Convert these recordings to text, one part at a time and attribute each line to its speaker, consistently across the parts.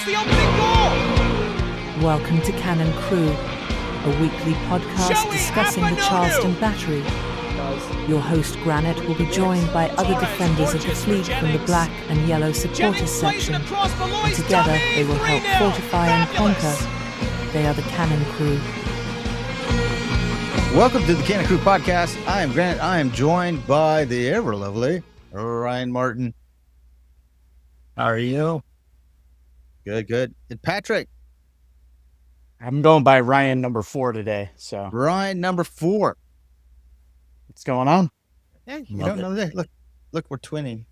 Speaker 1: It's the opening goal!
Speaker 2: Welcome to Cannon Crüe, a weekly podcast discussing the Charleston Battery. Your host Garner will be joined by other defenders of the fleet from the black and yellow supporters section. And together they will help fortify and conquer. They are the Cannon Crüe.
Speaker 3: Welcome to the Cannon Crüe podcast. I am Grant. I am joined by the ever lovely Ryan Martin.
Speaker 4: How are you?
Speaker 3: Good. And Patrick.
Speaker 4: I'm going by Ryan number 4 today. So
Speaker 3: Ryan number 4.
Speaker 4: What's going on?
Speaker 3: Yeah, you don't know that. Look, we're twinning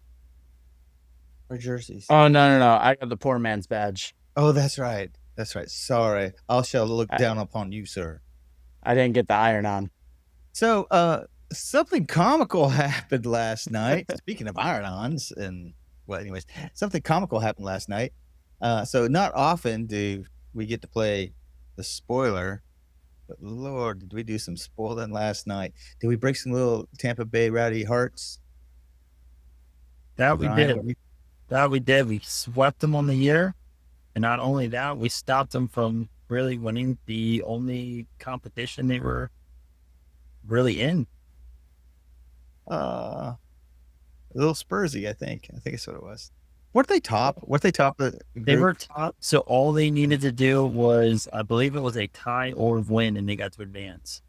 Speaker 3: our jerseys.
Speaker 4: Oh no! I got the poor man's badge.
Speaker 3: Oh, that's right. Sorry, I shall look down upon you, sir.
Speaker 4: I didn't get the iron on.
Speaker 3: So, something comical happened last night. Speaking of iron-ons, anyways, something comical happened last night. So not often do we get to play the spoiler, but Lord, did we do some spoiling last night? Did we break some little Tampa Bay Rowdy hearts?
Speaker 5: That we did. We swept them on the year. And not only that, we stopped them from really winning the only competition they were really in.
Speaker 3: A little Spursy, I think. I think that's what it was. Weren't they top?
Speaker 5: They were top. So all they needed to do was, I believe it was a tie or win, and they got to advance.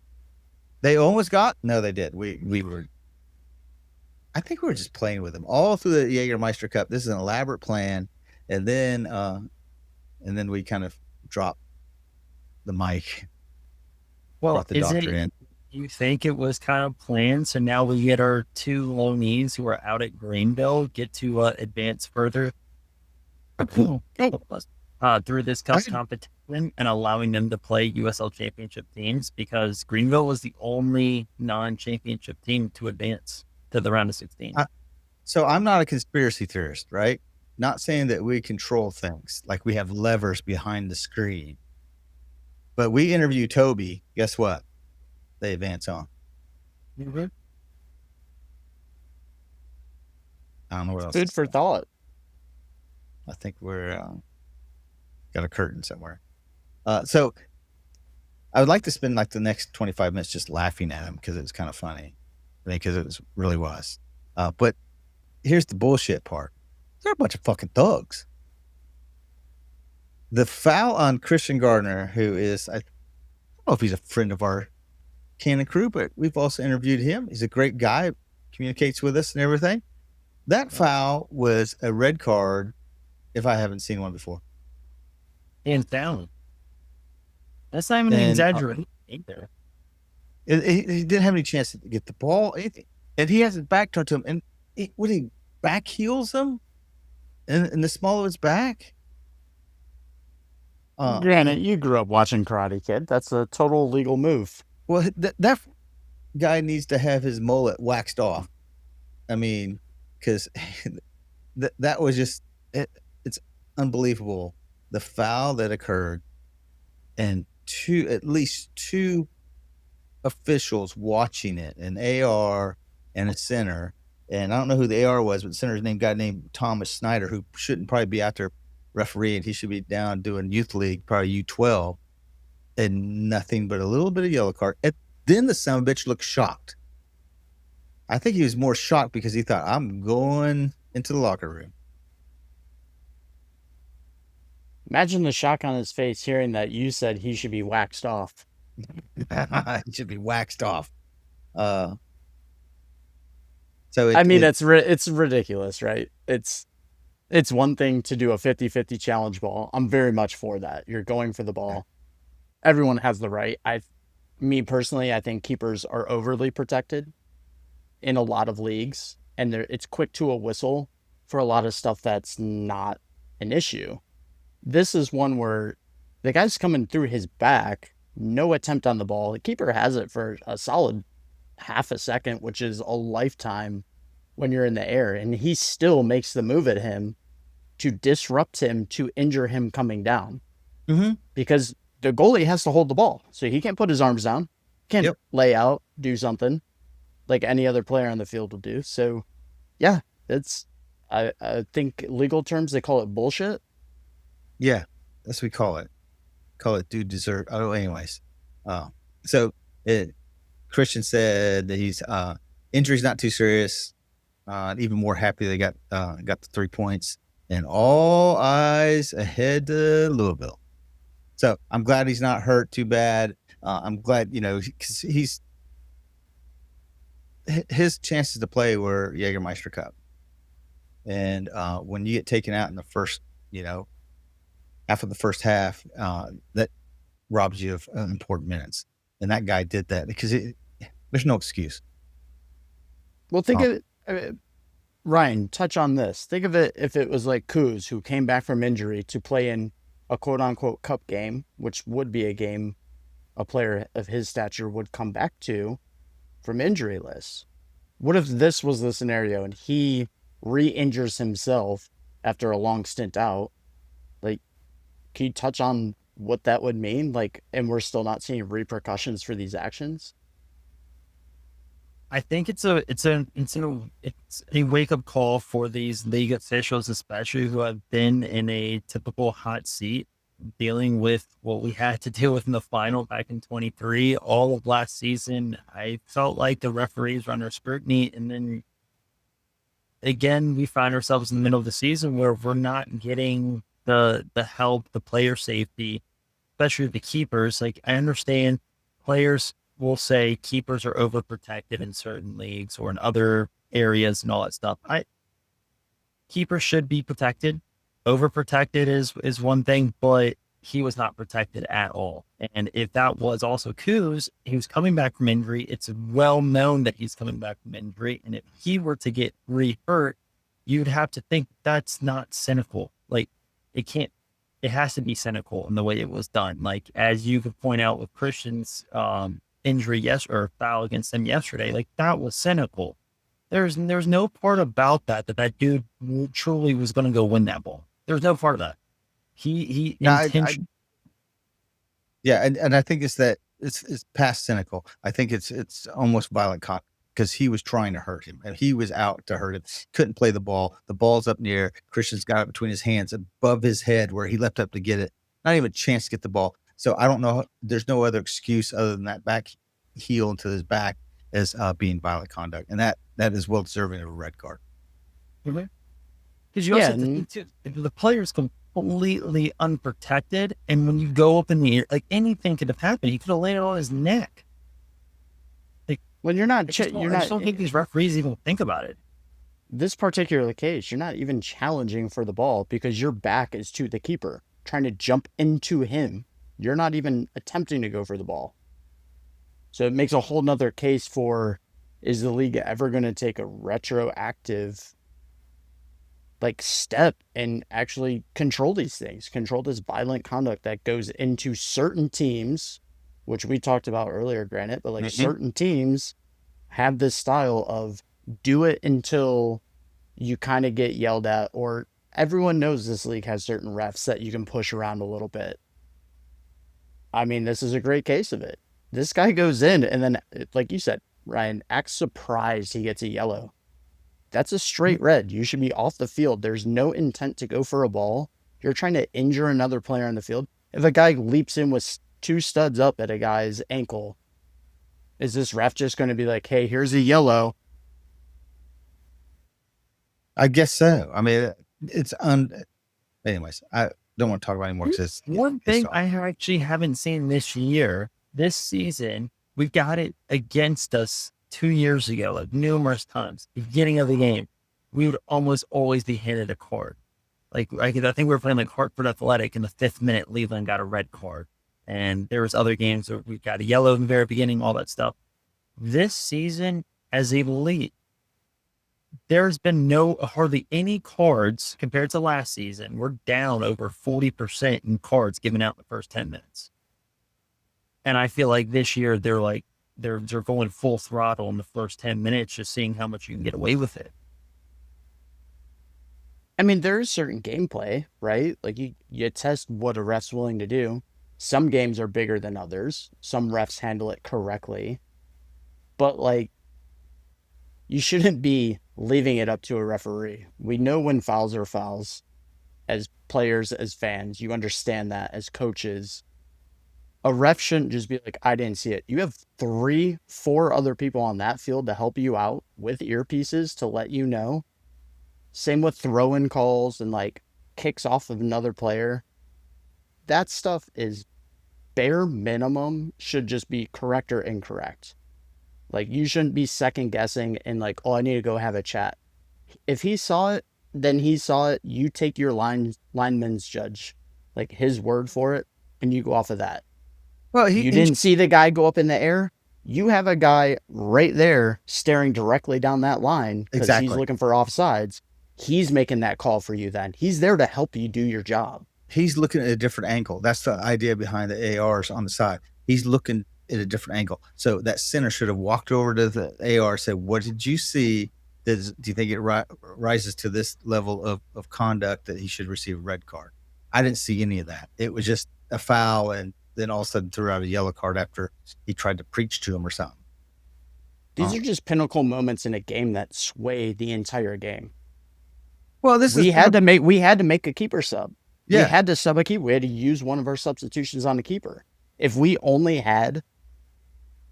Speaker 3: They almost got? No, they did. We were. I think we were just playing with them all through the Jaegermeister Cup. This is an elaborate plan, and then we kind of dropped the mic.
Speaker 5: Well,
Speaker 3: the doctor in.
Speaker 5: You think it was kind of planned? So now we get our 2 loanees who are out at Greenville get to advance further through this cup competition and allowing them to play USL championship teams, because Greenville was the only non-championship team to advance to the round of 16.
Speaker 3: So I'm not a conspiracy theorist, right? Not saying that we control things like we have levers behind the screen, but we interview Toby. Guess what? They advance on.
Speaker 5: Mm-hmm.
Speaker 3: I don't know what else.
Speaker 4: Food for thought.
Speaker 3: I think we're got a curtain somewhere. So I would like to spend like the next 25 minutes just laughing at him because it was kind of funny. I think because it really was. But here's the bullshit part. They're a bunch of fucking thugs. The foul on Christian Garner, who is, I don't know if he's a friend of our Cannon Crüe, but we've also interviewed him. He's a great guy, communicates with us and everything. That foul was a red card if I haven't seen one before.
Speaker 5: Hands down. That's not even an exaggeration either.
Speaker 3: He didn't have any chance to get the ball, and he has his back turned to him, and he back heels him in the small of his back.
Speaker 4: Granted, you grew up watching Karate Kid. That's a total legal move.
Speaker 3: Well, that guy needs to have his mullet waxed off. I mean, because that was just it's unbelievable. The foul that occurred, and at least two officials watching it, an AR and a center. And I don't know who the AR was, but the center's guy named Thomas Snyder, who shouldn't probably be out there refereeing. He should be down doing youth league, probably U12. And nothing but a little bit of yellow card. And then the son of a bitch looked shocked. I think he was more shocked because he thought, I'm going into the locker room.
Speaker 4: Imagine the shock on his face hearing that you said he should be waxed off.
Speaker 3: He should be waxed off. So
Speaker 4: it's ridiculous, right? It's one thing to do a 50-50 challenge ball. I'm very much for that. You're going for the ball. Everyone has the right. Me personally, I think keepers are overly protected in a lot of leagues, and it's quick to a whistle for a lot of stuff that's not an issue. This is one where the guy's coming through his back, no attempt on the ball. The keeper has it for a solid half a second, which is a lifetime when you're in the air, and he still makes the move at him to disrupt him, to injure him coming down.
Speaker 3: Mm-hmm.
Speaker 4: Because the goalie has to hold the ball. So he can't put his arms down, can't lay out, do something like any other player on the field will do. So, yeah, I think legal terms, they call it bullshit.
Speaker 3: Yeah, that's what we call it. Call it dude deserve. Oh, anyways. So Christian said that he's injury's not too serious. Even more happy they got the 3 points, and all eyes ahead to Louisville. So I'm glad he's not hurt too bad. I'm glad, because his chances to play were Jaegermeister Cup, and when you get taken out in the first, half of the first half, that robs you of important minutes, and that guy did that because there's no excuse.
Speaker 4: Well, think of it, Ryan, touch on this. Think of it if it was like Kuz, who came back from injury to play in a quote-unquote cup game, which would be a game a player of his stature would come back to from injury list. What if this was the scenario and he re-injures himself after a long stint out? Like, can you touch on what that would mean? Like, and we're still not seeing repercussions for these actions?
Speaker 5: I think it's a wake up call for these league officials, especially who have been in a typical hot seat, dealing with what we had to deal with in the final back in 23. All of last season, I felt like the referees were under scrutiny, and then again, we find ourselves in the middle of the season where we're not getting the help, the player safety, especially the keepers. Like, I understand players will say keepers are overprotected in certain leagues or in other areas and all that stuff. Keepers should be protected. Overprotected is one thing, but he was not protected at all. And if that was also Kuz, he was coming back from injury. It's well known that he's coming back from injury. And if he were to get re-hurt, you'd have to think that's not cynical. Like, it has to be cynical in the way it was done. Like, as you could point out with Christian's injury or foul against him yesterday, like, that was cynical. There's no part about that dude truly was going to go win that ball. There's no part of that. He intentionally.
Speaker 3: Yeah, and I think it's past cynical. I think it's almost violent conduct because he was trying to hurt him and he was out to hurt him. Couldn't play the ball. The ball's up in the air. Christian's got it between his hands above his head where he leapt up to get it. Not even a chance to get the ball. So I don't know. There's no other excuse other than that back heel into his back as being violent conduct, and that is well deserving of a red card.
Speaker 5: Because you also think too, the player's completely unprotected, and when you go up in the air, like, anything could have happened. He could have landed on his neck. Like,
Speaker 4: when you're not,
Speaker 5: I just don't think these referees even think about it.
Speaker 4: This particular case, you're not even challenging for the ball because your back is to the keeper, trying to jump into him. You're not even attempting to go for the ball. So it makes a whole nother case for, is the league ever going to take a retroactive step and actually control these things, control this violent conduct that goes into certain teams, which we talked about earlier, granted, but certain teams have this style of do it until you kind of get yelled at, or everyone knows this league has certain refs that you can push around a little bit. I mean, this is a great case of it. This guy goes in and then, like you said, Ryan, acts surprised he gets a yellow. That's a straight red. You should be off the field. There's no intent to go for a ball. You're trying to injure another player on the field. If a guy leaps in with 2 studs up at a guy's ankle, is this ref just going to be like, hey, here's a yellow?
Speaker 3: I guess so. I mean, anyways, I don't want to talk about it anymore because
Speaker 5: one thing I actually haven't seen this season, we got it against us 2 years ago, like numerous times. Beginning of the game, we would almost always be handed a card. Like, I think we were playing like Hartford Athletic in the 5th minute. Leland got a red card, and there was other games where we got a yellow in the very beginning. All that stuff. This season, as elite, there's been hardly any cards compared to last season. We're down over 40% in cards given out in the first 10 minutes. And I feel like this year they're going full throttle in the first 10 minutes, just seeing how much you can get away with it.
Speaker 4: I mean, there is certain gameplay, right? Like, you test what a ref's willing to do. Some games are bigger than others. Some refs handle it correctly. But, you shouldn't be leaving it up to a referee. We know when fouls are fouls. as players, as fans. You understand that as coaches. A ref shouldn't just be like, I didn't see it. You have 3-4 other people on that field to help you out with earpieces to let you know. Same with throw-in calls and like kicks off of another player. That stuff is bare minimum, should just be correct or incorrect. Like, you shouldn't be second guessing and like, oh, I need to go have a chat. If he saw it, then he saw it. You take your lineman's judge, like his word for it, and you go off of that.
Speaker 3: Well,
Speaker 4: you didn't see the guy go up in the air. You have a guy right there staring directly down that line because he's looking for offsides. He's making that call for you then. He's there to help you do your job.
Speaker 3: He's looking at a different angle. That's the idea behind the ARs on the side. He's looking at a different angle. So that center should have walked over to the AR and said, what did you see? Do you think it rises to this level of conduct that he should receive a red card? I didn't see any of that. It was just a foul, and then all of a sudden threw out a yellow card after he tried to preach to him or something.
Speaker 4: These are just pinnacle moments in a game that sway the entire game.
Speaker 3: Well,
Speaker 4: we had to make a keeper sub.
Speaker 3: Yeah.
Speaker 4: We had to sub a keeper. We had to use one of our substitutions on the keeper. If we only had,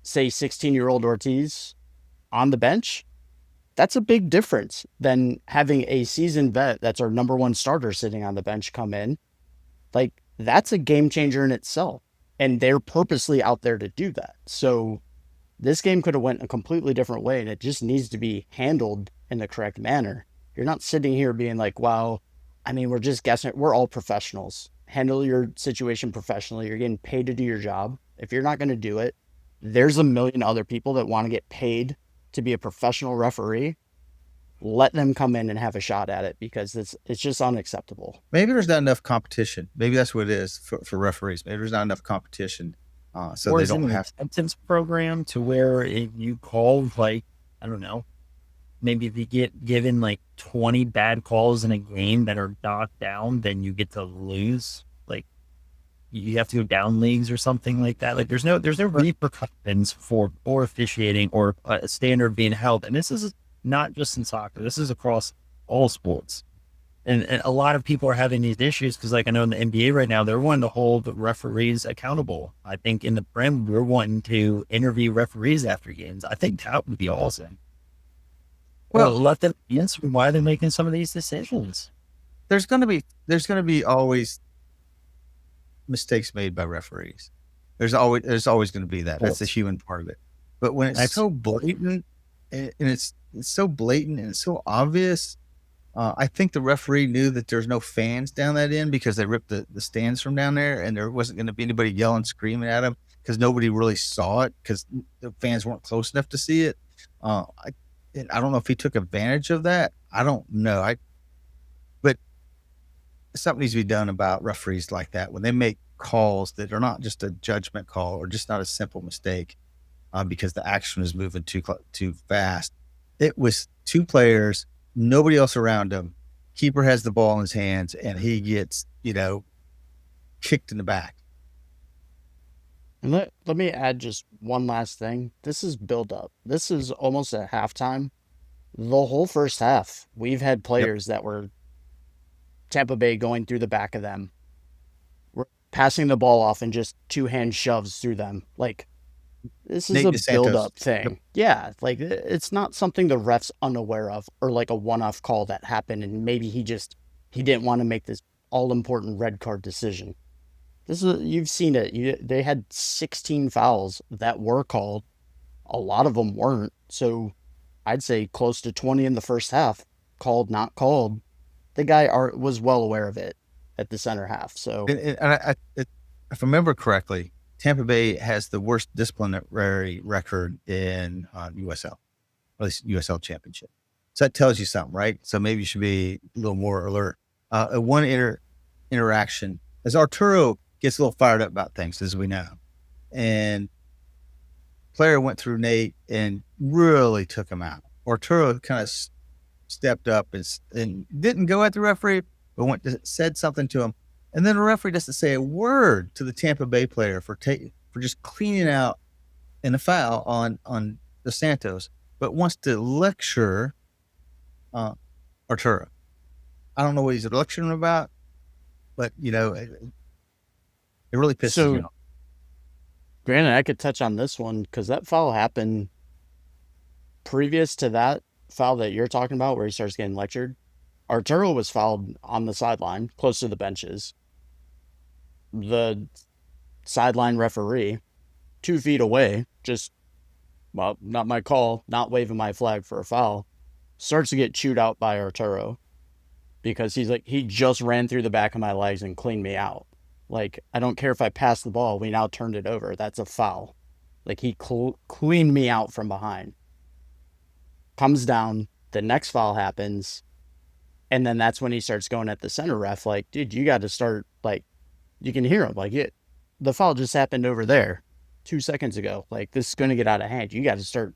Speaker 4: say, 16-year-old Ortiz on the bench, that's a big difference than having a seasoned vet that's our number one starter sitting on the bench come in. Like, that's a game changer in itself. And they're purposely out there to do that. So this game could have went a completely different way, and it just needs to be handled in the correct manner. You're not sitting here being like, wow, I mean, we're just guessing. We're all professionals. Handle your situation professionally. You're getting paid to do your job. If you're not going to do it, there's a million other people that want to get paid to be a professional referee. Let them come in and have a shot at it, because it's just unacceptable.
Speaker 3: Maybe there's not enough competition. Maybe that's what it is for referees. Maybe there's not enough competition, so
Speaker 5: or
Speaker 3: they don't have
Speaker 5: a sentence program to where if you call, like, I don't know, maybe if you get given like 20 bad calls in a game that are knocked down, then you get to lose. Like, you have to go down leagues or something like that. Like, there's no repercussions for officiating or a standard being held. And this is not just in soccer. This is across all sports. And a lot of people are having these issues because, like, I know in the NBA right now, they're wanting to hold referees accountable. I think in the Prem, we're wanting to interview referees after games. I think that would be awesome. Well, let them answer why they're making some of these decisions.
Speaker 3: There's going to be always mistakes made by referees. There's always going to be that. That's the human part of it. But when it's so blatant, and it's so blatant and it's so obvious, I think the referee knew that there's no fans down that end because they ripped the stands from down there, and there wasn't going to be anybody yelling, screaming at him because nobody really saw it because the fans weren't close enough to see it. I don't know if he took advantage of that. I don't know. But something needs to be done about referees like that when they make calls that are not just a judgment call or just not a simple mistake because the action is moving too fast. It was two players, nobody else around him. Keeper has the ball in his hands, and he gets, kicked in the back.
Speaker 4: And let me add just one last thing. This is build up. This is almost at halftime. The whole first half, we've had players that were Tampa Bay going through the back of them. We're passing the ball off and just two-hand shoves through them. Like, this is a build-up thing. Yeah, like, it's not something the ref's unaware of, or like a one-off call that happened and maybe he didn't want to make this all-important red card decision. You've seen it. They had 16 fouls that were called. A lot of them weren't. So I'd say close to 20 in the first half, called, not called. The guy was well aware of it at the center half. So,
Speaker 3: and if I remember correctly, Tampa Bay has the worst disciplinary record in USL, or at least USL Championship. So that tells you something, right? So maybe you should be a little more alert. One interaction, as Arturo gets a little fired up about things, as we know, and player went through Nate and really took him out. Arturo kind of stepped up and didn't go at the referee, but said something to him. And then the referee doesn't say a word to the Tampa Bay player for just cleaning out in a foul on Dos Santos, but wants to lecture Arturo. I don't know what he's lecturing about. but it really pisses me off.
Speaker 4: Granted, I could touch on this one because that foul happened previous to that foul that you're talking about where he starts getting lectured. Arturo was fouled on the sideline, close to the benches. The sideline referee, 2 feet away, not my call, not waving my flag for a foul, starts to get chewed out by Arturo because he's like, he just ran through the back of my legs and cleaned me out. Like, I don't care if I passed the ball, we now turned it over. That's a foul. Like, he cleaned me out from behind. Comes down, the next foul happens, and then that's when he starts going at the center ref, like, dude, you got to start, like, you can hear him, like, the foul just happened over there 2 seconds ago. Like, this is going to get out of hand. You got to start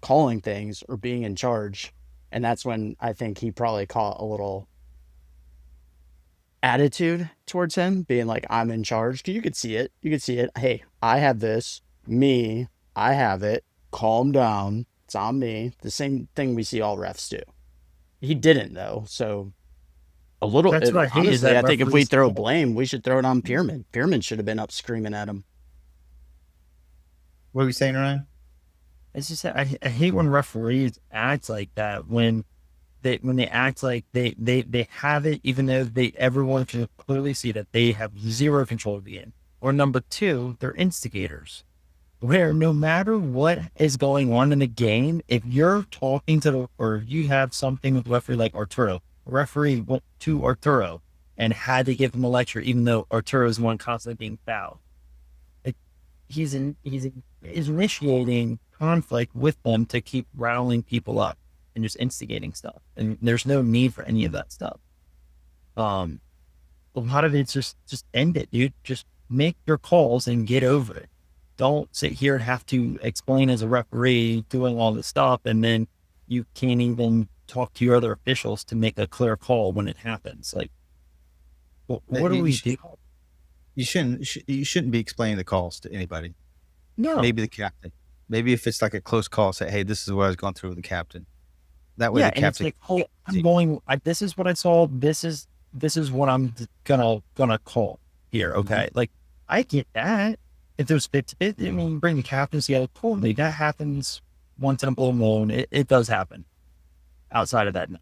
Speaker 4: calling things or being in charge. And that's when I think he probably caught a little attitude towards him, being like, I'm in charge. You could see it. Hey, I have this. I have it. Calm down. It's on me. The same thing we see all refs do. He didn't, though. So a little.
Speaker 5: That's what I hate,
Speaker 4: honestly, I think if we
Speaker 5: referees-
Speaker 4: throw blame, we should throw it on Pierman. Pierman should have been up screaming at him.
Speaker 3: What are we saying, Ryan?
Speaker 5: It's just I hate when referees act like that when they act like they have it, even though everyone can clearly see that they have zero control of the game. Or number two, they're instigators, where no matter what is going on in the game, if you're talking or if you have something with a referee like Arturo, a referee went to Arturo and had to give him a lecture, even though Arturo is the one constantly being fouled. He's initiating conflict with them to keep riling people up and just instigating stuff. And there's no need for any of that stuff. A lot of it's just end it, dude. Just make your calls and get over it. Don't sit here and have to explain as a referee doing all this stuff, and then you can't even talk to your other officials to make a clear call when it happens. Like, what do we do?
Speaker 3: You shouldn't be explaining the calls to anybody.
Speaker 5: No.
Speaker 3: Maybe the captain. Maybe if it's like a close call, say, hey, this is what I was going through with the captain. That way the captain.
Speaker 5: And it's like, this is what I saw. This is what I'm gonna call here. Okay.
Speaker 3: Mm-hmm.
Speaker 5: Like, I get that. If there's 50, I mean, bring the captains together. Totally. That happens once in a blue moon. It does happen. Outside of that, no.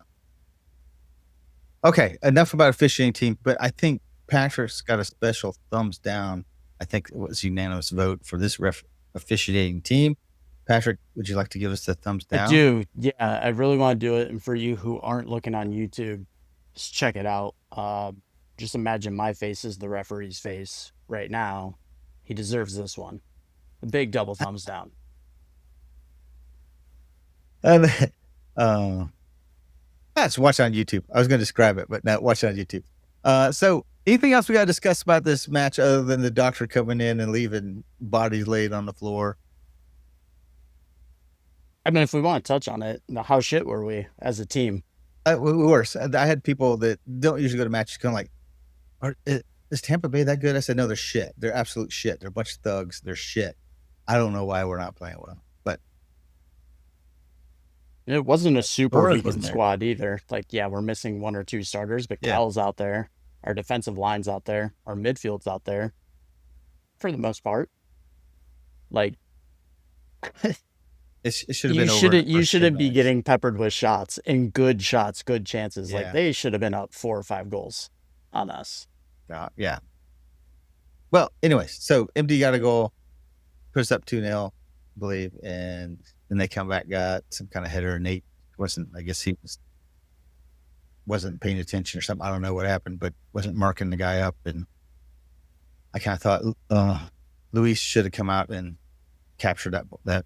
Speaker 3: Okay. Enough about officiating team, but I think Patrick's got a special thumbs down. I think it was unanimous vote for this officiating team. Patrick, would you like to give us the thumbs down?
Speaker 4: I do. Yeah, I really want to do it. And for you who aren't looking on YouTube, just check it out. Just imagine my face is the referee's face right now. He deserves this one. A big double thumbs down.
Speaker 3: That's watch on YouTube. I was going to describe it, but no, watch it on YouTube. So anything else we got to discuss about this match other than the doctor coming in and leaving bodies laid on the floor?
Speaker 4: I mean, if we want to touch on it, how shit were we as a team?
Speaker 3: Worse. I had people that don't usually go to matches kind of like, is Tampa Bay that good? I said, no, they're shit. They're absolute shit. They're a bunch of thugs. They're shit. I don't know why we're not playing well, but
Speaker 4: it wasn't a super
Speaker 5: Torres
Speaker 4: weakened
Speaker 5: wasn't there.
Speaker 4: squad either. Like, yeah, we're missing 1 or 2 starters, but Cal's out there. Our defensive line's out there. Our midfield's out there for the most part. Like,
Speaker 3: it should have been over.
Speaker 4: You shouldn't be getting peppered with shots and good chances.
Speaker 3: Yeah.
Speaker 4: Like, they should have been up 4 or 5 goals on us.
Speaker 3: Yeah. Well, anyways, so MD got a goal, puts up 2-0, I believe, and then they come back, got some kind of header. Nate wasn't paying attention or something. I don't know what happened, but wasn't marking the guy up. And I kind of thought Luis should have come out and captured that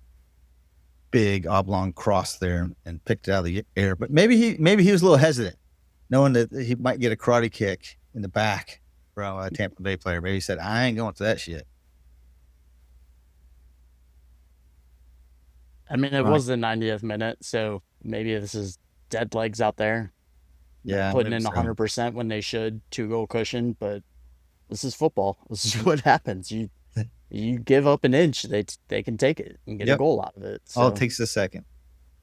Speaker 3: big oblong cross there and picked it out of the air. But maybe he was a little hesitant, knowing that he might get a karate kick in the back from a Tampa Bay player. Maybe he said, I ain't going to that shit.
Speaker 4: I mean, it was the 90th minute, so maybe this is dead legs out there.
Speaker 3: Yeah.
Speaker 4: Putting in 100% when they should, 2-goal cushion, but this is football. This is what happens. You give up an inch, they can take it and get a goal out of it. So.
Speaker 3: All it takes is a second.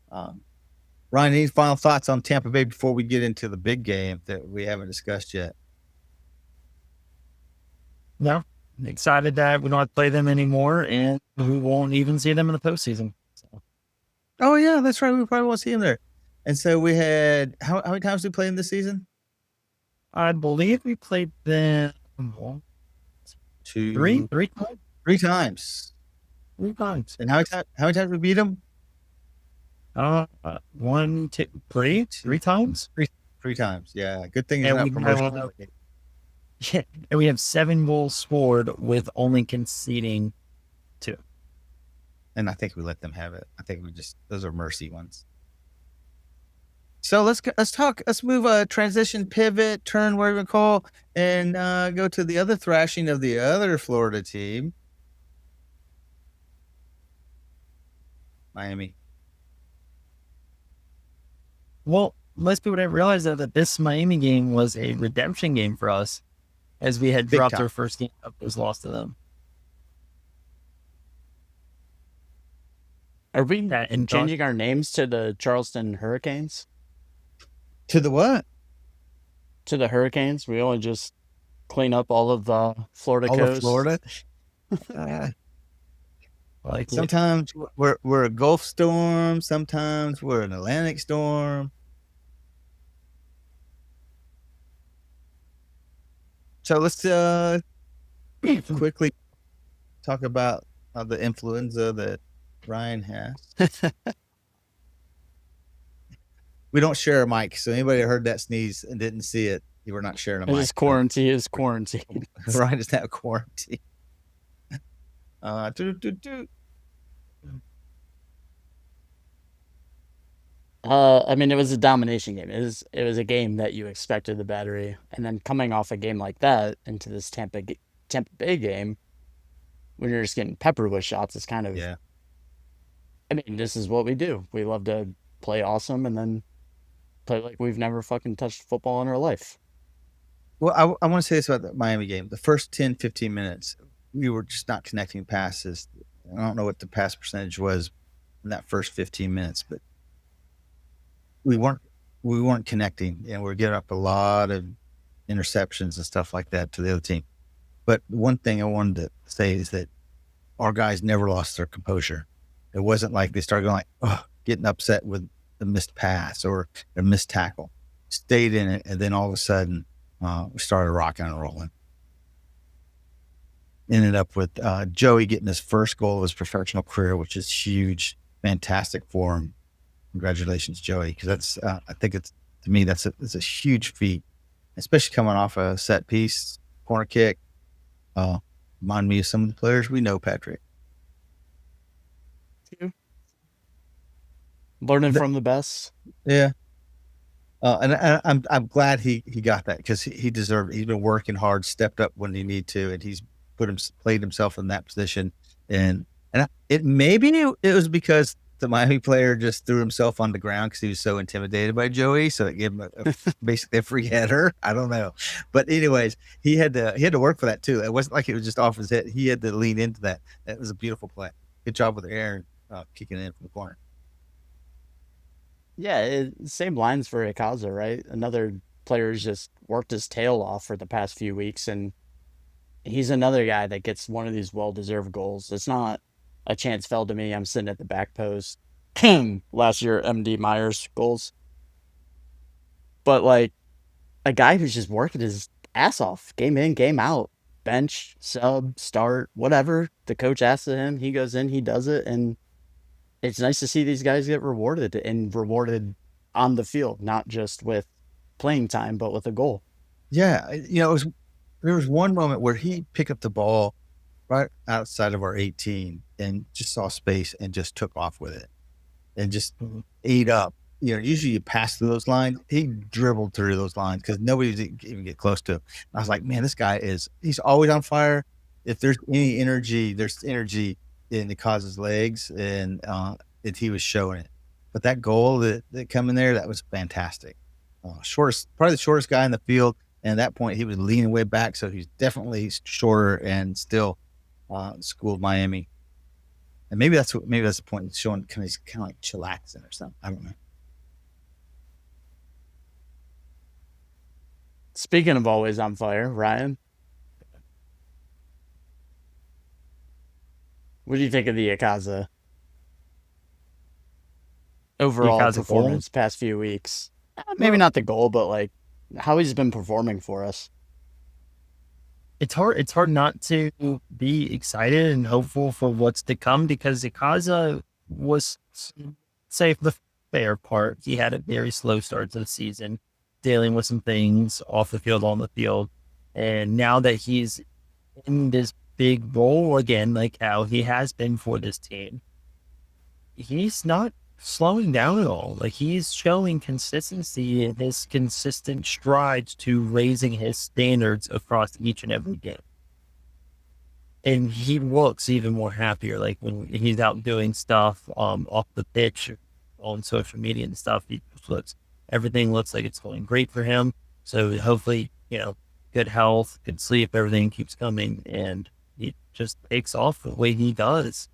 Speaker 3: Ryan, any final thoughts on Tampa Bay before we get into the big game that we haven't discussed yet?
Speaker 5: No, excited that we don't have to play them anymore, and we won't even see them in the postseason. So,
Speaker 3: Oh yeah, that's right. We probably won't see him there. And so we had how many times did we play him this season?
Speaker 5: I believe we played them one,
Speaker 3: Two,
Speaker 5: three times.
Speaker 3: three times.
Speaker 5: 3 times.
Speaker 3: And how many times we beat him?
Speaker 5: 1, 2, 3 times.
Speaker 3: Three times. Yeah. Good thing he's
Speaker 5: And
Speaker 3: not
Speaker 5: we
Speaker 3: promotional.
Speaker 5: Yeah, and we have 7 goals scored with only conceding 2.
Speaker 3: And I think we let them have it. I think those are mercy ones. So let's move transition, pivot, turn, whatever you call, and go to the other thrashing of the other Florida team, Miami.
Speaker 5: Well, most people didn't realize that this Miami game was a redemption game for us, as we had
Speaker 3: Big
Speaker 5: dropped
Speaker 3: time.
Speaker 5: our first game up, was lost to them.
Speaker 4: Are we
Speaker 5: That and
Speaker 4: changing our names to the Charleston Hurricanes?
Speaker 3: To the what?
Speaker 4: To the Hurricanes? We only just clean up all of the Florida
Speaker 3: All
Speaker 4: coast.
Speaker 3: of Florida.
Speaker 5: Like
Speaker 3: Sometimes we're a Gulf storm. Sometimes we're an Atlantic storm. So let's quickly talk about the influenza that Ryan has. We don't share a mic, so anybody that heard that sneeze and didn't see it, you were not sharing a mic.
Speaker 4: His quarantine is quarantine.
Speaker 3: Ryan is now quarantined.
Speaker 4: I mean, it was a domination game. It was a game that you expected the Battery, and then coming off a game like that into this Tampa Bay game, when you're just getting peppered with shots, it's kind of
Speaker 3: Yeah.
Speaker 4: I mean, this is what we do. We love to play awesome and then play like we've never fucking touched football in our life.
Speaker 3: Well, I want to say this about the Miami game. The first 10, 15 minutes, we were just not connecting passes. I don't know what the pass percentage was in that first 15 minutes, but we weren't connecting, and we're giving up a lot of interceptions and stuff like that to the other team. But one thing I wanted to say is that our guys never lost their composure. It wasn't like they started going getting upset with the missed pass or a missed tackle. Stayed in it, and then all of a sudden we started rocking and rolling. Ended up with Joey getting his first goal of his professional career, which is huge, fantastic for him. Congratulations, Joey, because that's I think it's a huge feat, especially coming off a set piece, corner kick. Remind me of some of the players we know, Patrick.
Speaker 4: Learning from the best.
Speaker 3: Yeah. And I'm glad he got that, because he deserved it. He's been working hard, stepped up when he need to, and he's played himself in that position. And it was because the Miami player just threw himself on the ground because he was so intimidated by Joey, so it gave him basically a free header. I don't know, but anyways, he had to work for that too. It wasn't like it was just off his head. He had to lean into that. It was a beautiful play. Good job with Aaron kicking it in from the corner.
Speaker 4: Yeah, same lines for Ikaza, right? Another player who's just worked his tail off for the past few weeks, and he's another guy that gets one of these well-deserved goals. It's not a chance fell to me. I'm sitting at the back post. Last year, MD Myers goals. But like a guy who's just working his ass off, game in, game out, bench, sub, start, whatever. The coach asks of him, he goes in, he does it, and it's nice to see these guys get rewarded, and rewarded on the field, not just with playing time, but with a goal.
Speaker 3: Yeah, there was one moment where he picked up the ball right outside of our 18 and just saw space and just took off with it and just ate up. Usually you pass through those lines. He dribbled through those lines because nobody was even get close to him. I was like, man, this guy he's always on fire. If there's any energy, there's energy in Ikaza's legs, and he was showing it. But that goal that come in there, that was fantastic. Probably the shortest guy in the field. And at that point, he was leaning way back, so he's definitely shorter and still schooled Miami. And maybe that's the point. It's showing he's kind of like chillaxing or something. I don't know.
Speaker 4: Speaking of always on fire, Ryan, What do you think of the Akaza overall
Speaker 5: Akaza
Speaker 4: performance past few weeks? Maybe not the goal, but like how he's been performing for us.
Speaker 5: It's hard not to be excited and hopeful for what's to come, because Akaza was, say, for the fair part, he had a very slow start to the season, dealing with some things off the field, on the field. And now that he's in this big role again, like how he has been for this team, he's not slowing down at all. Like, he's showing consistency in his consistent strides to raising his standards across each and every game. And he looks even more happier, like when he's out doing stuff off the pitch, on social media and stuff. Everything looks like it's going great for him. So hopefully, good health, good sleep, everything keeps coming, and he just takes off the way he does.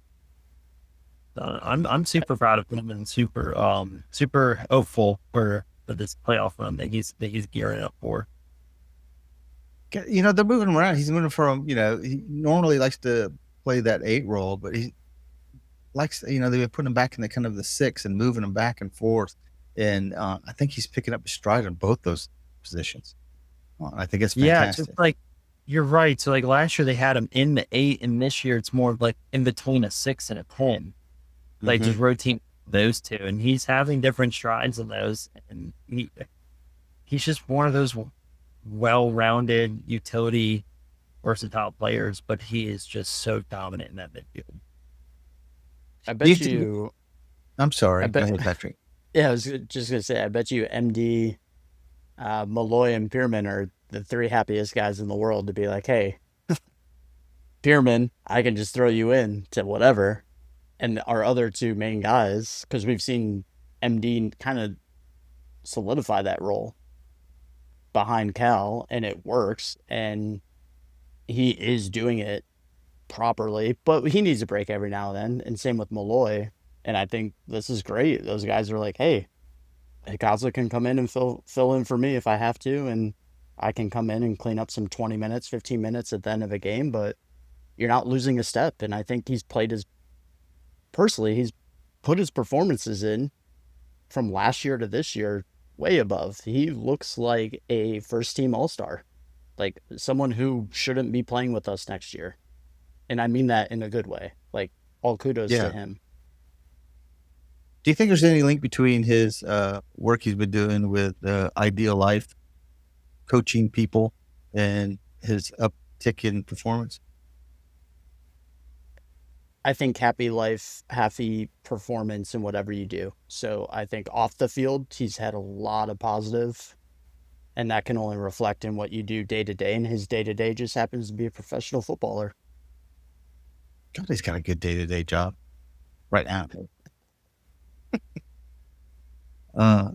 Speaker 5: I'm super proud of him, and super hopeful for this playoff run that he's gearing up for.
Speaker 3: They're moving him around. He's moving from, he normally likes to play that 8 role, but he likes, they've been putting him back in the kind of the 6 and moving him back and forth. And I think he's picking up his stride on both those positions. I think it's fantastic.
Speaker 5: Yeah, just like, you're right. So like last year they had him in the 8, and this year it's more of like in between a 6 and a 10. Like just rotate those two, and he's having different strides in those, and he's just one of those well-rounded, utility, versatile players. But he is just so dominant in that midfield.
Speaker 4: I bet you.
Speaker 3: I'm sorry. Go ahead, Patrick.
Speaker 4: Yeah, I was just gonna say. I bet you MD, Malloy, and Pierman are the 3 happiest guys in the world to be like, hey, Pierman, I can just throw you in to whatever. And our other 2 main guys, because we've seen MD kind of solidify that role behind Cal, and it works, and he is doing it properly, but he needs a break every now and then, and same with Malloy. And I think this is great. Those guys are like, hey, Hikaza can come in and fill in for me if I have to, and I can come in and clean up some 20 minutes, 15 minutes at the end of a game, but you're not losing a step. And I think he's played he's put his performances in from last year to this year way above. He looks like a first-team All-Star, like someone who shouldn't be playing with us next year. And I mean that in a good way. Like, all kudos to him.
Speaker 3: Do you think there's any link between his work he's been doing with Ideal Life, coaching people, and his uptick in performance?
Speaker 4: I think happy life, happy performance in whatever you do. So I think off the field, he's had a lot of positive, and that can only reflect in what you do day to day. And his day to day just happens to be a professional footballer.
Speaker 3: God, he's got a good day to day job right now.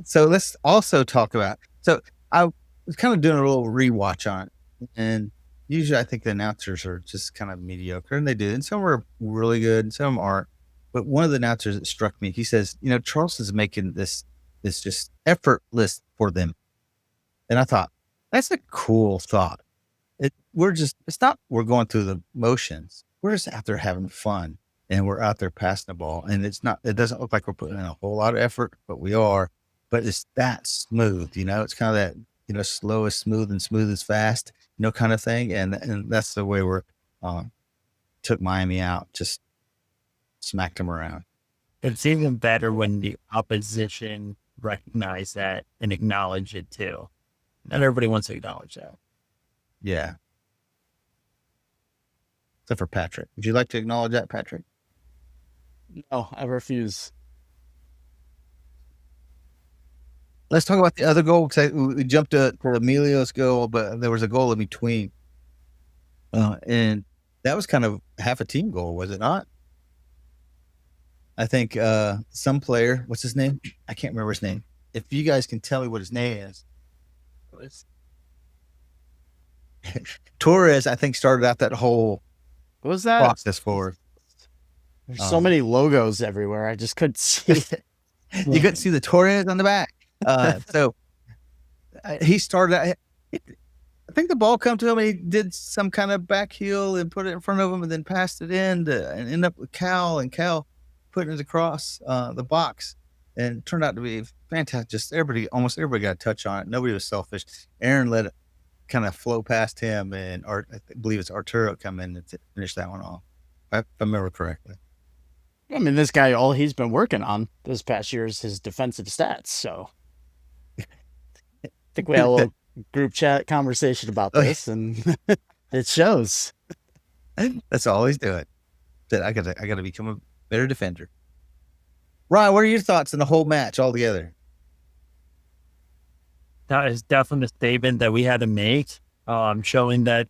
Speaker 3: So let's also talk about. So I was kind of doing a little rewatch on it, and usually I think the announcers are just kind of mediocre, and they do. And some are really good, and some aren't. But one of the announcers that struck me, he says, Charleston's making this just effortless for them. And I thought, that's a cool thought. It's not we're going through the motions. We're just out there having fun, and we're out there passing the ball. And it doesn't look like we're putting in a whole lot of effort, but we are. But it's that smooth, it's kind of that, slow is smooth and smooth is fast, kind of thing. And that's the way we're took Miami out, just smacked them around.
Speaker 5: It's even better when the opposition recognize that and acknowledge it too. Not everybody wants to acknowledge that.
Speaker 3: Yeah. Except for Patrick. Would you like to acknowledge that, Patrick?
Speaker 4: No, I refuse.
Speaker 3: Let's talk about the other goal, because we jumped to Emilio's goal, but there was a goal in between. And that was kind of half a team goal, was it not? I think some player, what's his name? I can't remember his name. If you guys can tell me what his name is. Torres, I think, started out that whole
Speaker 4: What was that?
Speaker 3: process for.
Speaker 4: There's so many logos everywhere. I just couldn't see.
Speaker 3: You couldn't see the Torres on the back. So he started out. I think the ball come to him and he did some kind of back heel and put it in front of him and then passed it in and end up with Cal, and Cal putting it across the box, and it turned out to be fantastic. Just almost everybody got a touch on it. Nobody was selfish. Aaron let it kind of flow past him, and I believe it's Arturo come in and finish that one off, if I remember correctly.
Speaker 4: I mean, this guy, all he's been working on this past year is his defensive stats. So I think we had a little group chat conversation about this, and it shows.
Speaker 3: That's all he's doing. That I gotta become a better defender. Ryan, what are your thoughts on the whole match altogether?
Speaker 5: That is definitely a statement that we had to make, showing that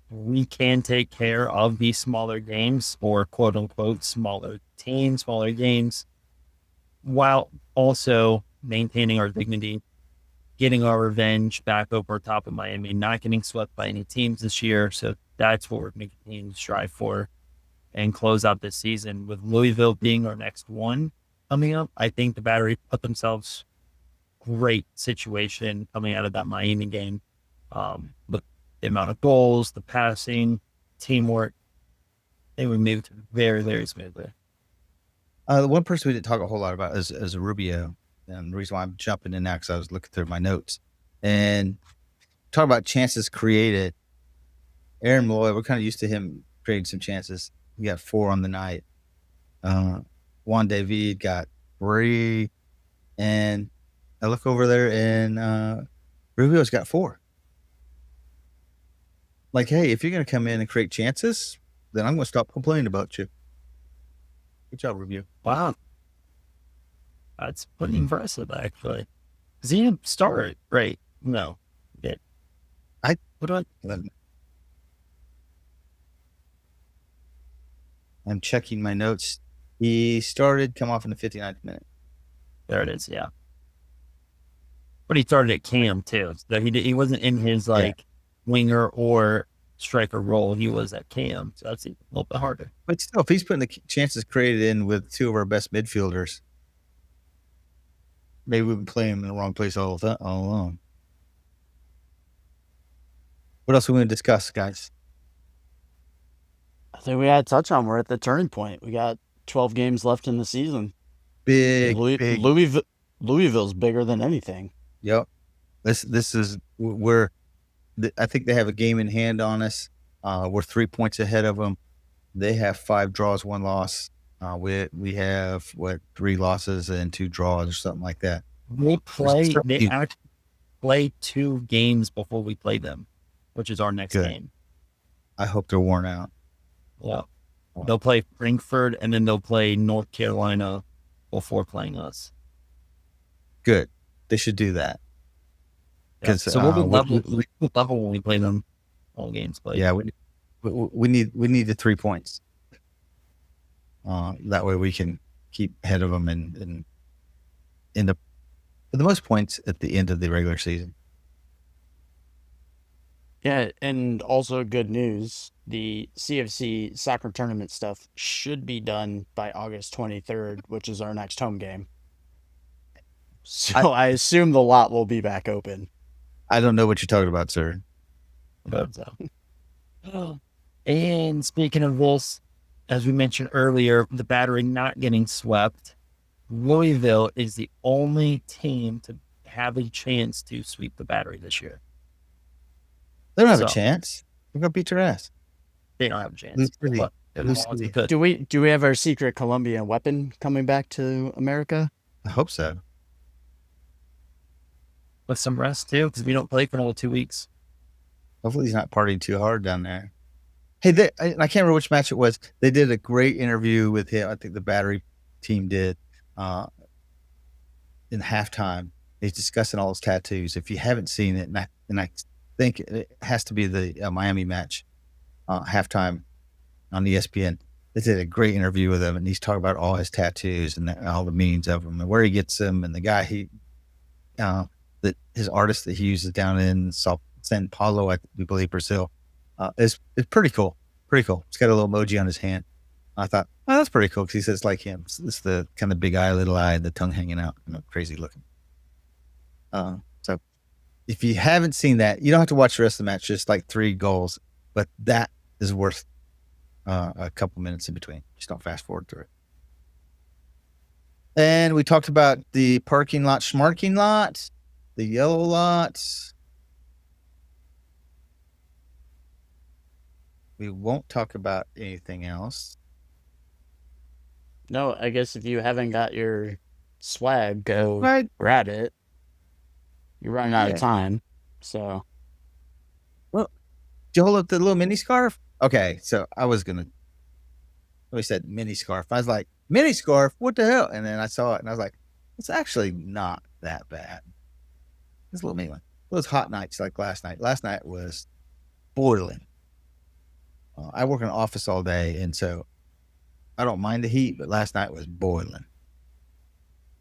Speaker 5: we can take care of these smaller games, or quote unquote smaller teams, smaller games, while also maintaining our dignity, getting our revenge back over top of Miami, not getting swept by any teams this year. So that's what we're going to continue to strive for and close out this season, with Louisville being our next one coming up. I think the Battery put themselves great situation coming out of that Miami game. But the amount of goals, the passing, teamwork, they were moved very, very smoothly.
Speaker 3: The one person we didn't talk a whole lot about is Rubio. And the reason why I'm jumping in now, because I was looking through my notes and talk about chances created. Aaron Malloy, we're kind of used to him creating some chances. He got 4 on the night. Juan David got 3. And I look over there and Rubio's got 4. Like, hey, if you're going to come in and create chances, then I'm going to stop complaining about you. Good job, Rubio.
Speaker 5: Wow. That's pretty impressive, actually. Does he start right? No. What do I?
Speaker 3: I'm checking my notes. He started, come off in the 59th minute.
Speaker 5: There it is, yeah. But he started at Cam, too. So he wasn't in his, winger or striker role. He was at Cam, so that's a little bit harder.
Speaker 3: But still, if he's putting the chances created in with 2 of our best midfielders, maybe we've been playing him in the wrong place all along. What else are we going to discuss, guys?
Speaker 4: I think we had to touch on, we're at the turning point. We got 12 games left in the season.
Speaker 3: Big.
Speaker 4: Louisville's bigger than anything.
Speaker 3: Yep. This is where I think they have a game in hand on us. We're 3 points ahead of them. They have 5 draws, 1 loss. We have 3 losses and 2 draws or something like that.
Speaker 5: They actually play 2 games before we play them, which is our next game.
Speaker 3: I hope they're worn out.
Speaker 5: Yeah. They'll play Frankfurt and then they'll play North Carolina before playing us.
Speaker 3: Good. They should do that.
Speaker 5: Yeah. So we'll be level when we play them all games played.
Speaker 3: Yeah, we need the 3 points. That way we can keep ahead of them and end up with the most points at the end of the regular season.
Speaker 4: Yeah, and also good news, the CFC soccer tournament stuff should be done by August 23rd, which is our next home game. So I assume the lot will be back open.
Speaker 3: I don't know what you're talking about, sir.
Speaker 5: And speaking of this, as we mentioned earlier, the Battery not getting swept, Louisville is the only team to have a chance to sweep the Battery this year.
Speaker 3: They don't have a chance. We're going to beat your ass.
Speaker 5: They don't have a chance.
Speaker 4: Do we have our secret Colombian weapon coming back to America?
Speaker 3: I hope so.
Speaker 5: With some rest, too, because we don't play for another 2 weeks.
Speaker 3: Hopefully he's not partying too hard down there. Hey, I can't remember which match it was. They did a great interview with him. I think the Battery team did in halftime. He's discussing all his tattoos. If you haven't seen it, and I think it has to be the Miami match halftime on ESPN. They did a great interview with him, and he's talking about all his tattoos and all the meanings of them and where he gets them, and the guy his artist that he uses down in San Paulo, I believe, Brazil, is pretty cool. Pretty cool. He's got a little emoji on his hand. I thought, oh, that's pretty cool because he says like him. It's the kind of big eye, little eye, the tongue hanging out, crazy looking. So if you haven't seen that, you don't have to watch the rest of the match. Just like 3 goals, but that is worth a couple minutes in between. Just don't fast forward through it. And we talked about the parking lot, schmarking lot, the yellow lots. We won't talk about anything else.
Speaker 4: No, I guess if you haven't got your swag, go
Speaker 3: Right.
Speaker 4: grab it. You're running out of time. So,
Speaker 3: Did you hold up the little mini scarf? Okay, so I was gonna. We said mini scarf. I was like, mini scarf? What the hell? And then I saw it, and I was like, it's actually not that bad. It's a little mini one. Those hot nights like last night. Last night was boiling. I work in an office all day, and so I don't mind the heat, but last night was boiling.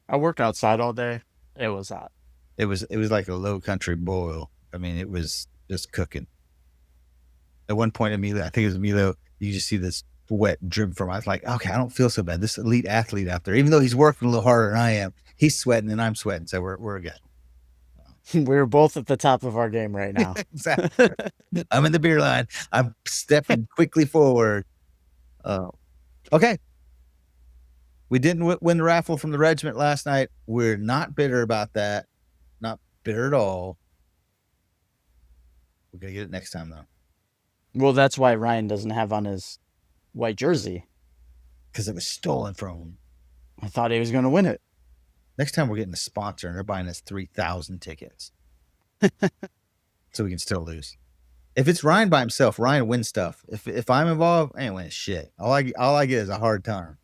Speaker 4: I worked outside all day. It was hot.
Speaker 3: It was like a low country boil. I mean, it was just cooking. At one point, Emilio, I think it was Emilio, you just see this sweat drip from. I was like, okay, I don't feel so bad. This elite athlete out there, even though he's working a little harder than I am, he's sweating and I'm sweating, so we're good.
Speaker 4: We're both at the top of our game right now.
Speaker 3: Exactly. I'm in the beer line. I'm stepping quickly forward. Okay. We didn't win the raffle from the regiment last night. We're not bitter about that. Not bitter at all. We're going to get it next time, though.
Speaker 4: Well, that's why Ryan doesn't have on his white jersey.
Speaker 3: Because it was stolen from him.
Speaker 4: I thought he was going to win it.
Speaker 3: Next time we're getting a sponsor and they're buying us 3,000 tickets. So we can still lose. If it's Ryan by himself, Ryan wins stuff. If I'm involved, I ain't winning shit. All I get is a hard time.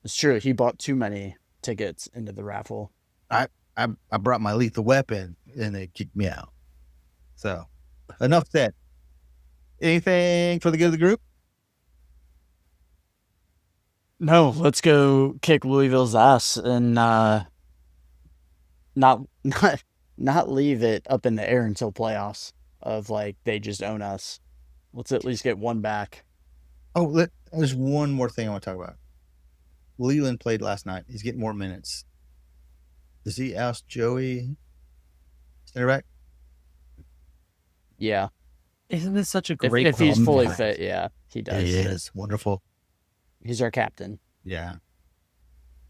Speaker 4: It's true. He bought too many tickets into the raffle.
Speaker 3: I brought my lethal weapon and they kicked me out. So enough said. Anything for the good of the group?
Speaker 4: No, let's go kick Louisville's ass and not leave it up in the air until playoffs of like they just own us. Let's at least get one back.
Speaker 3: Oh, there's one more thing I want to talk about. Leland played last night. He's getting more minutes. Does he oust Joey center back?
Speaker 4: Yeah.
Speaker 5: Isn't this such a great
Speaker 4: if he's
Speaker 5: problem
Speaker 4: fully
Speaker 5: to have?
Speaker 4: fit, yeah, he does.
Speaker 3: He is. Wonderful.
Speaker 4: He's our captain.
Speaker 3: Yeah.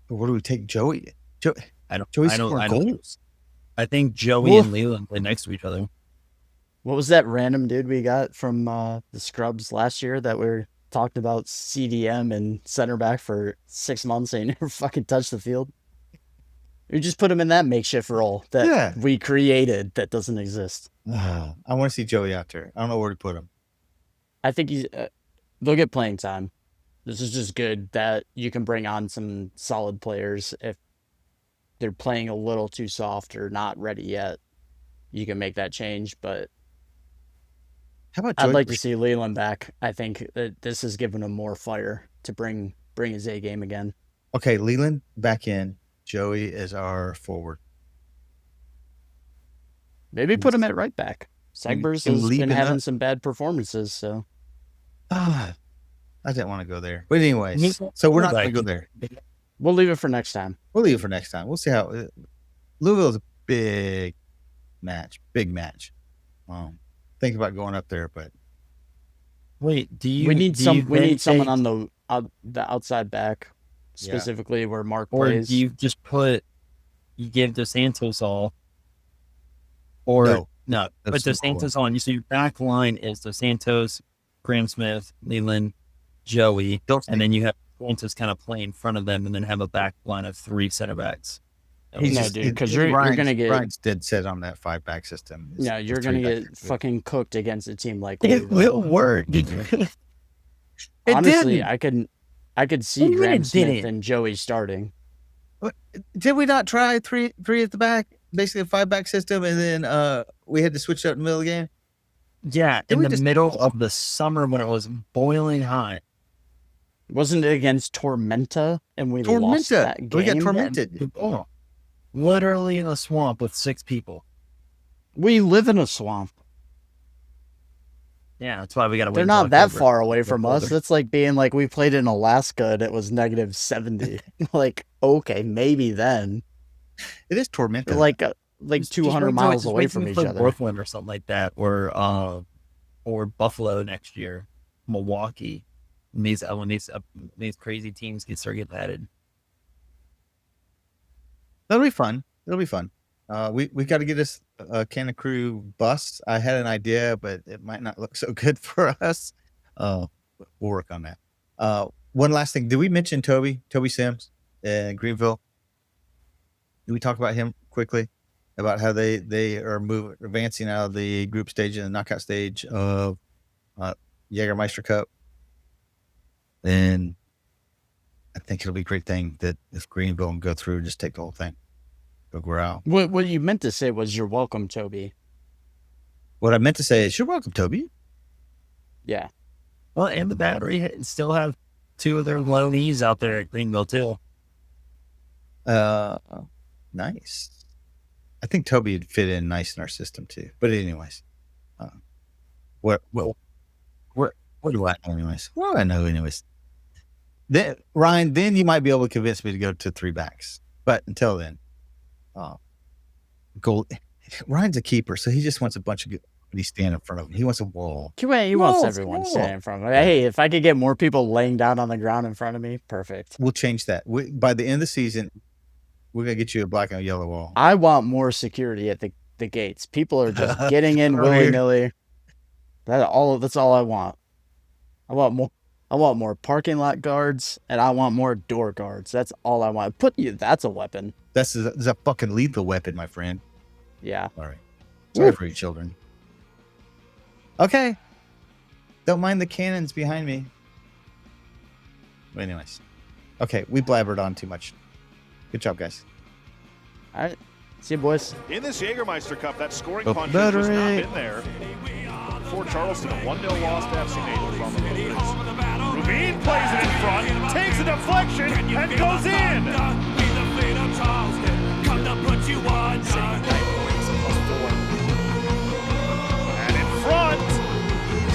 Speaker 3: But where do we take Joey?
Speaker 5: Joey's
Speaker 3: scoring goals.
Speaker 5: I think Joey and Leland play next to each other.
Speaker 4: What was that random dude we got from the Scrubs last year that we were talking about CDM and center back for 6 months and he never fucking touched the field? We just put him in that makeshift role that we created that doesn't exist.
Speaker 3: I want to see Joey out there. I don't know where to put him.
Speaker 4: I think they'll get playing time. This is just good that you can bring on some solid players if they're playing a little too soft or not ready yet. You can make that change, but
Speaker 3: how about Joey?
Speaker 4: I'd like to see Leland back. I think that this has given him more fire to bring his A game again.
Speaker 3: Okay, Leland back in. Joey is our forward.
Speaker 4: Maybe put him at right back. Sagbers has been having some bad performances, so.
Speaker 3: I didn't want to go there. But anyways, so we're not going to go there.
Speaker 4: We'll leave it for next time.
Speaker 3: We'll see how. Louisville's a big match. Think about going up there, but.
Speaker 5: Wait,
Speaker 4: we need someone on the outside back, specifically where Mark plays.
Speaker 5: Or do you just you give DeSantos all? Or no, but DeSantos on. So your back line is DeSantos, Graham Smith, Leland, Joey, and then you have DeSantos kind of play in front of them, and then have a back line of 3 center backs.
Speaker 4: Because you're going to get.
Speaker 3: Ryan's dead set on that 5-back system.
Speaker 4: Yeah, you're going to get fucking cooked against a team like
Speaker 5: it will work.
Speaker 4: Honestly, I could see Graham Smith and Joey starting.
Speaker 3: Did we not try three at the back? Basically a 5-back system, and then we had to switch up in the middle of the game?
Speaker 5: Yeah, in the middle of the summer when it was boiling hot.
Speaker 4: Wasn't it against Tormenta? And we lost that game?
Speaker 3: We got tormented.
Speaker 5: Oh, literally in a swamp with 6 people.
Speaker 4: We live in a swamp.
Speaker 5: Yeah, that's why we got to wait.
Speaker 4: They're not that far away from us. It's like being like we played in Alaska and it was -70. Like, okay, maybe then.
Speaker 3: It is tormented.
Speaker 4: like 200 miles away from each other.
Speaker 5: Brooklyn or something like that, or Buffalo next year, Milwaukee. When these crazy teams start getting added.
Speaker 3: That'll be fun. It'll be fun. We got to get this Cannon Crüe bus. I had an idea, but it might not look so good for us. We'll work on that. One last thing. Did we mention Toby Sims in Greenville? Did we talk about him quickly? About how they are advancing out of the group stage and the knockout stage of Jaegermeister Cup? And I think it'll be a great thing that if Greenville can go through, just take the whole thing. Go out.
Speaker 4: What you meant to say was you're welcome, Toby.
Speaker 3: What I meant to say is you're welcome, Toby.
Speaker 4: Yeah.
Speaker 5: Well, and the Battery still have 2 of their loanees out there at Greenville too.
Speaker 3: Nice. I think Toby would fit in nice in our system too. But anyways, what do I know anyways? What do I know anyways? Then Ryan, then you might be able to convince me to go to 3 backs. But until then, goal. Ryan's a keeper, so he just wants a bunch of good. He stand in front of him. He wants a wall.
Speaker 4: He wants everyone standing in front of him. Hey, if I could get more people laying down on the ground in front of me, perfect.
Speaker 3: We'll change that. By the end of the season, we're gonna get you a black and yellow wall.
Speaker 4: I want more security at the gates. People are just getting in willy-nilly. That's all I want. I want more parking lot guards, and I want more door guards. That's all I want. That's a weapon.
Speaker 3: That's a fucking lethal weapon, my friend.
Speaker 4: Yeah.
Speaker 3: All right. Sorry for you children. Okay. Don't mind the cannons behind me. But anyways. Okay, we blabbered on too much. Good job, guys.
Speaker 4: All right. See you, boys.
Speaker 1: In this Jaegermeister Cup, that scoring
Speaker 3: Oh,
Speaker 1: punch has just not
Speaker 3: Battery.
Speaker 1: been there. For Charleston, a 1-0 loss to FC Naples on the road. Rubin plays it in front, takes a deflection, and goes in. And in front,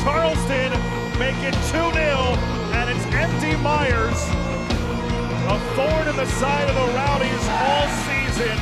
Speaker 1: Charleston make it 2-0, and it's empty Myers. A thorn in the side of the Rowdies all season.